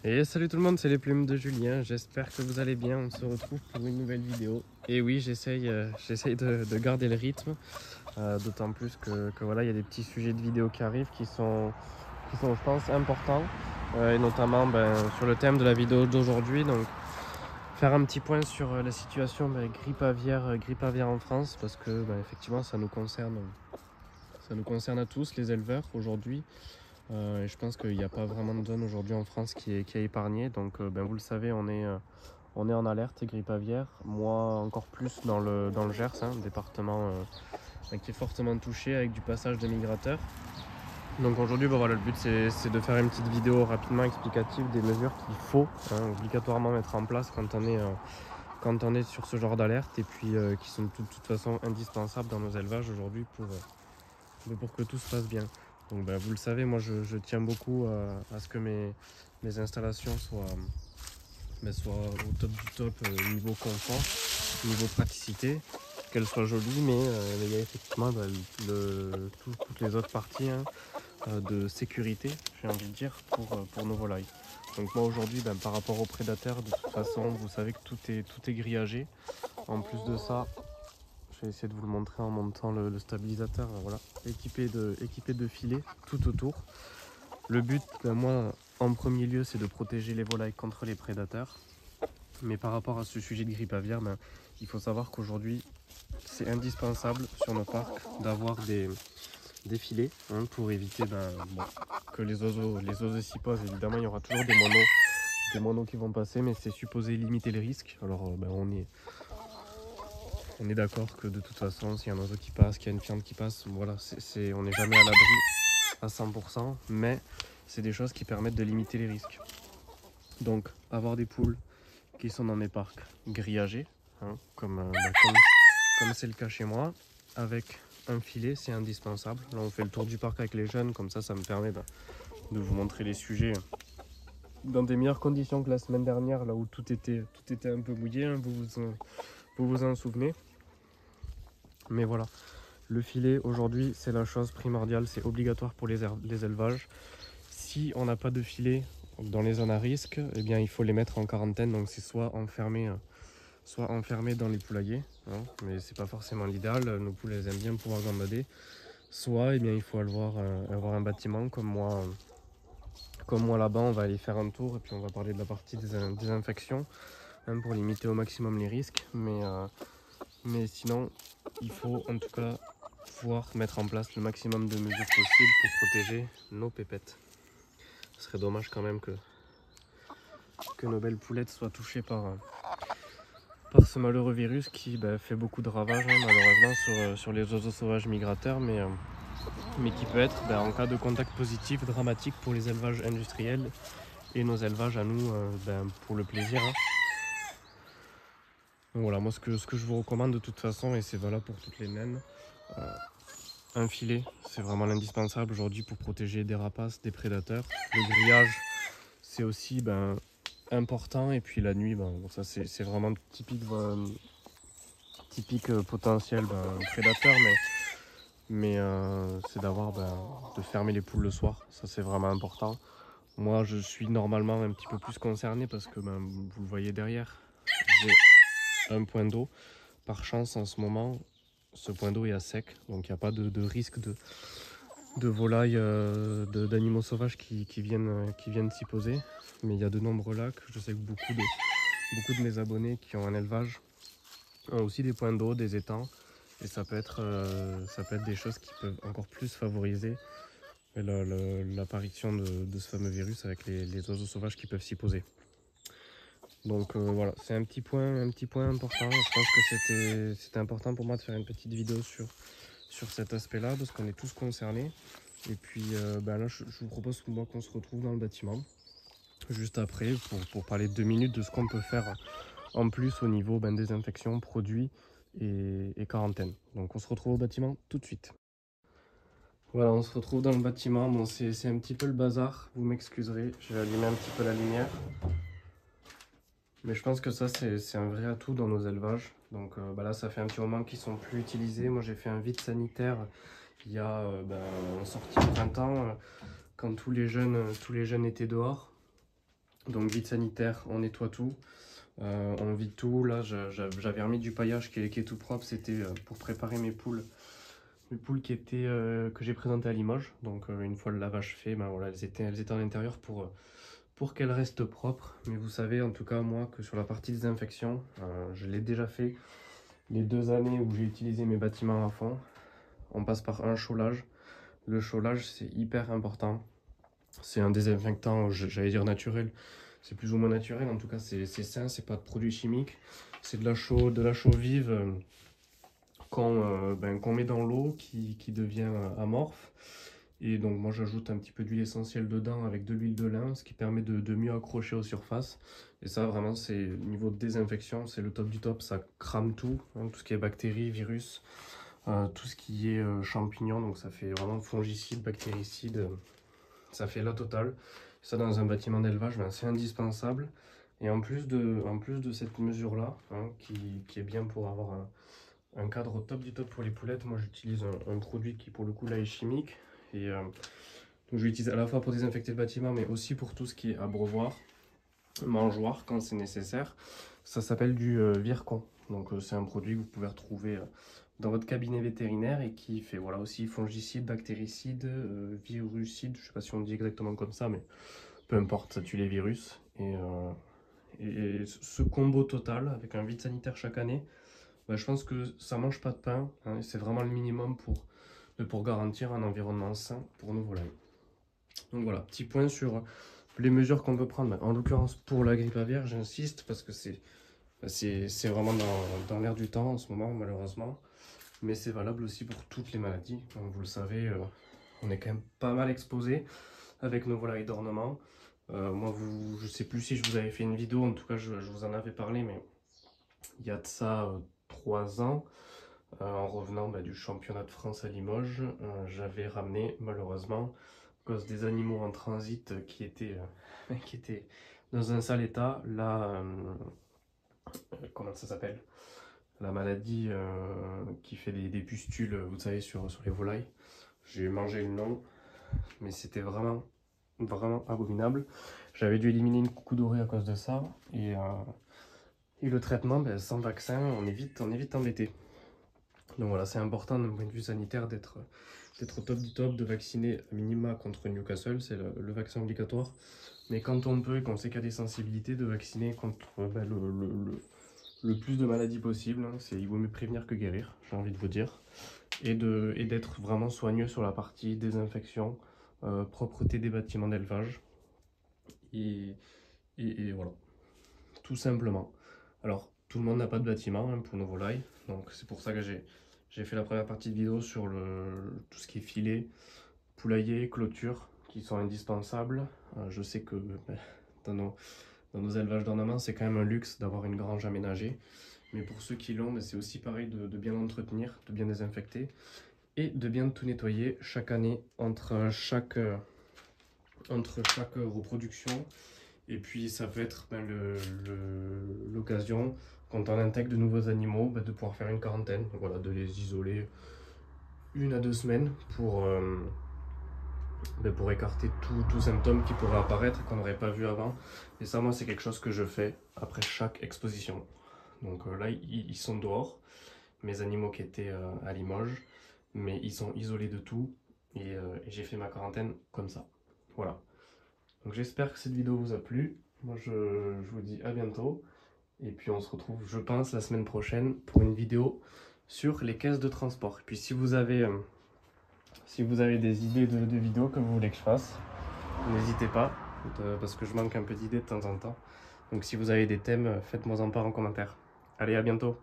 Et salut tout le monde, c'est les plumes de Julien, j'espère que vous allez bien, on se retrouve pour une nouvelle vidéo. Et oui, j'essaye de garder le rythme, d'autant plus que voilà, il y a des petits sujets de vidéo qui arrivent qui sont je pense, importants, et notamment sur le thème de la vidéo d'aujourd'hui. Donc faire un petit point sur la situation grippe aviaire en France, parce que effectivement ça nous concerne à tous les éleveurs aujourd'hui. Et je pense qu'il n'y a pas vraiment de zone aujourd'hui en France qui est épargnée. Donc vous le savez, on est en alerte grippe aviaire. Moi encore plus dans le Gers, un département qui est fortement touché avec du passage des migrateurs. Donc aujourd'hui voilà, le but c'est de faire une petite vidéo rapidement explicative des mesures qu'il faut obligatoirement mettre en place quand on est sur ce genre d'alerte, et puis qui sont de toute façon indispensables dans nos élevages aujourd'hui pour que tout se passe bien. Donc vous le savez, moi je tiens beaucoup à ce que mes installations soient au top du top, niveau confort, niveau praticité, qu'elles soient jolies, mais il y a effectivement toutes les autres parties de sécurité, j'ai envie de dire, pour nos volailles. Donc moi aujourd'hui, par rapport aux prédateurs, de toute façon, vous savez que tout est grillagé. En plus de ça, je vais essayer de vous le montrer en montant le stabilisateur, voilà, équipé de filets tout autour. Le but, moi, en premier lieu, c'est de protéger les volailles contre les prédateurs. Mais par rapport à ce sujet de grippe aviaire, il faut savoir qu'aujourd'hui, c'est indispensable sur nos parcs d'avoir des filets pour éviter que les oiseaux s'y posent. Évidemment, il y aura toujours des monos qui vont passer, mais c'est supposé limiter les risques. Alors, on est d'accord que de toute façon, s'il y a un oiseau qui passe, qu'il y a une fiente qui passe, voilà, on n'est jamais à l'abri à 100%, mais c'est des choses qui permettent de limiter les risques. Donc, avoir des poules qui sont dans mes parcs grillagés, comme c'est le cas chez moi, avec un filet, c'est indispensable. Là, on fait le tour du parc avec les jeunes, comme ça me permet de vous montrer les sujets dans des meilleures conditions que la semaine dernière, là où tout était un peu mouillé, vous vous en souvenez. Mais voilà, le filet aujourd'hui, c'est la chose primordiale, c'est obligatoire pour les élevages. Si on n'a pas de filet dans les zones à risque, eh bien il faut les mettre en quarantaine, donc c'est soit enfermé dans les poulaillers, mais c'est pas forcément l'idéal, nos poules elles aiment bien pouvoir gambader, soit il faut avoir un bâtiment comme moi là-bas. On va aller faire un tour et puis on va parler de la partie des infections, pour limiter au maximum les risques, mais sinon il faut en tout cas pouvoir mettre en place le maximum de mesures possibles pour protéger nos pépettes. Ce serait dommage quand même que nos belles poulettes soient touchées par ce malheureux virus qui fait beaucoup de ravages, malheureusement sur les oiseaux sauvages migrateurs, mais qui peut être, en cas de contact positif, dramatique pour les élevages industriels et nos élevages à nous, pour le plaisir. Donc voilà, moi ce que je vous recommande de toute façon, et c'est valable pour toutes les naines, un filet, c'est vraiment l'indispensable aujourd'hui pour protéger des rapaces, des prédateurs. Le grillage, c'est aussi important, et puis la nuit, ça c'est vraiment typique potentiel prédateur, mais c'est de fermer les poules le soir, ça c'est vraiment important. Moi je suis normalement un petit peu plus concerné parce que vous le voyez derrière, j'ai un point d'eau. Par chance en ce moment, ce point d'eau est à sec, donc il n'y a pas de risque de volailles, d'animaux sauvages qui viennent s'y poser. Mais il y a de nombreux lacs. Je sais que beaucoup de mes abonnés qui ont un élevage ont aussi des points d'eau, des étangs, et ça peut être des choses qui peuvent encore plus favoriser l'apparition de ce fameux virus avec les oiseaux sauvages qui peuvent s'y poser. Donc voilà, c'est un petit point important. Je pense que c'était important pour moi de faire une petite vidéo sur cet aspect-là, parce qu'on est tous concernés. Et puis là, je vous propose qu'on se retrouve dans le bâtiment juste après pour parler 2 minutes de ce qu'on peut faire en plus au niveau désinfection, produits et quarantaine. Donc on se retrouve au bâtiment tout de suite. Voilà, on se retrouve dans le bâtiment. Bon, c'est un petit peu le bazar, vous m'excuserez, je vais allumer un petit peu la lumière. Mais je pense que ça, c'est un vrai atout dans nos élevages. Donc là, ça fait un petit moment qu'ils sont plus utilisés. Moi, j'ai fait un vide sanitaire il y a en sortie de printemps, quand tous les jeunes étaient dehors. Donc vide sanitaire, on nettoie tout, on vide tout. Là j'avais remis du paillage qui est tout propre, c'était pour préparer mes poules. Les poules que j'ai présentées à Limoges. Donc une fois le lavage fait, ben voilà, elles étaient en intérieur pour qu'elles restent propres. Mais vous savez en tout cas moi que sur la partie désinfection, je l'ai déjà fait les 2 années où j'ai utilisé mes bâtiments à fond. On passe par un chaulage. Le chaulage c'est hyper important. C'est un désinfectant, j'allais dire naturel. C'est plus ou moins naturel, en tout cas c'est sain, c'est pas de produits chimiques. C'est de la chaux vive qu'on met dans l'eau qui devient amorphe. Et donc moi j'ajoute un petit peu d'huile essentielle dedans avec de l'huile de lin, ce qui permet de mieux accrocher aux surfaces. Et ça vraiment c'est niveau de désinfection, c'est le top du top, ça crame tout, hein, tout ce qui est bactéries, virus, tout ce qui est champignons, donc ça fait vraiment fongicide, bactéricide, ça fait la totale. Ça dans un bâtiment d'élevage, ben, c'est indispensable. Et en plus de cette mesure là, hein, qui est bien pour avoir un cadre au top du top pour les poulettes, moi j'utilise un produit qui pour le coup là est chimique. Et donc je l'utilise à la fois pour désinfecter le bâtiment, mais aussi pour tout ce qui est abreuvoir, mangeoire quand c'est nécessaire. Ça s'appelle du Virkon. Donc c'est un produit que vous pouvez retrouver dans votre cabinet vétérinaire et qui fait voilà aussi fongicide, bactéricide, virucide, je sais pas si on dit exactement comme ça, mais peu importe, ça tue les virus. Et ce combo total avec un vide sanitaire chaque année, bah, je pense que ça mange pas de pain, hein, c'est vraiment le minimum pour garantir un environnement sain pour nos volailles. Donc voilà, petit point sur les mesures qu'on peut prendre. En l'occurrence pour la grippe aviaire, j'insiste parce que c'est vraiment dans l'air du temps en ce moment malheureusement. Mais c'est valable aussi pour toutes les maladies. Donc, vous le savez, on est quand même pas mal exposé avec nos volailles d'ornement. Moi, je sais plus si je vous avais fait une vidéo, en tout cas je vous en avais parlé, mais il y a de ça 3 ans, en revenant du championnat de France à Limoges, j'avais ramené malheureusement, à cause des animaux en transit qui étaient dans un sale état, comment ça s'appelle? La maladie qui fait des pustules, vous savez, sur les volailles. J'ai mangé le nom, mais c'était vraiment abominable. J'avais dû éliminer une coucou dorée à cause de ça. Et le traitement, sans vaccin, on est vite embêté. Donc voilà, c'est important d'un point de vue sanitaire d'être au top du top, de vacciner à minima contre Newcastle, c'est le vaccin obligatoire. Mais quand on peut et qu'on sait qu'il y a des sensibilités, de vacciner contre le plus de maladies possible. Hein. Il vaut mieux prévenir que guérir, j'ai envie de vous dire. Et d'être vraiment soigneux sur la partie désinfection, propreté des bâtiments d'élevage. Et voilà, tout simplement. Alors, tout le monde n'a pas de bâtiment hein, pour nos volailles. Donc c'est pour ça que j'ai fait la première partie de vidéo sur tout ce qui est filet, poulailler, clôture, qui sont indispensables. Je sais que dans nos élevages d'ornement, c'est quand même un luxe d'avoir une grange aménagée. Mais pour ceux qui l'ont, c'est aussi pareil de bien l'entretenir, de bien désinfecter et de bien tout nettoyer chaque année entre chaque reproduction. Et puis ça peut être l'occasion, quand on intègre de nouveaux animaux, de pouvoir faire une quarantaine. Donc voilà, de les isoler 1 à 2 semaines pour écarter tout symptôme qui pourrait apparaître qu'on n'aurait pas vu avant. Et ça, moi, c'est quelque chose que je fais après chaque exposition. Donc là, ils sont dehors, mes animaux qui étaient à Limoges, mais ils sont isolés de tout et j'ai fait ma quarantaine comme ça. Voilà. Donc j'espère que cette vidéo vous a plu. Moi, je vous dis à bientôt. Et puis on se retrouve, je pense, la semaine prochaine pour une vidéo sur les caisses de transport. Et puis si vous avez des idées de vidéos que vous voulez que je fasse, n'hésitez pas, parce que je manque un peu d'idées de temps en temps. Donc si vous avez des thèmes, faites-moi en part en commentaire. Allez, à bientôt!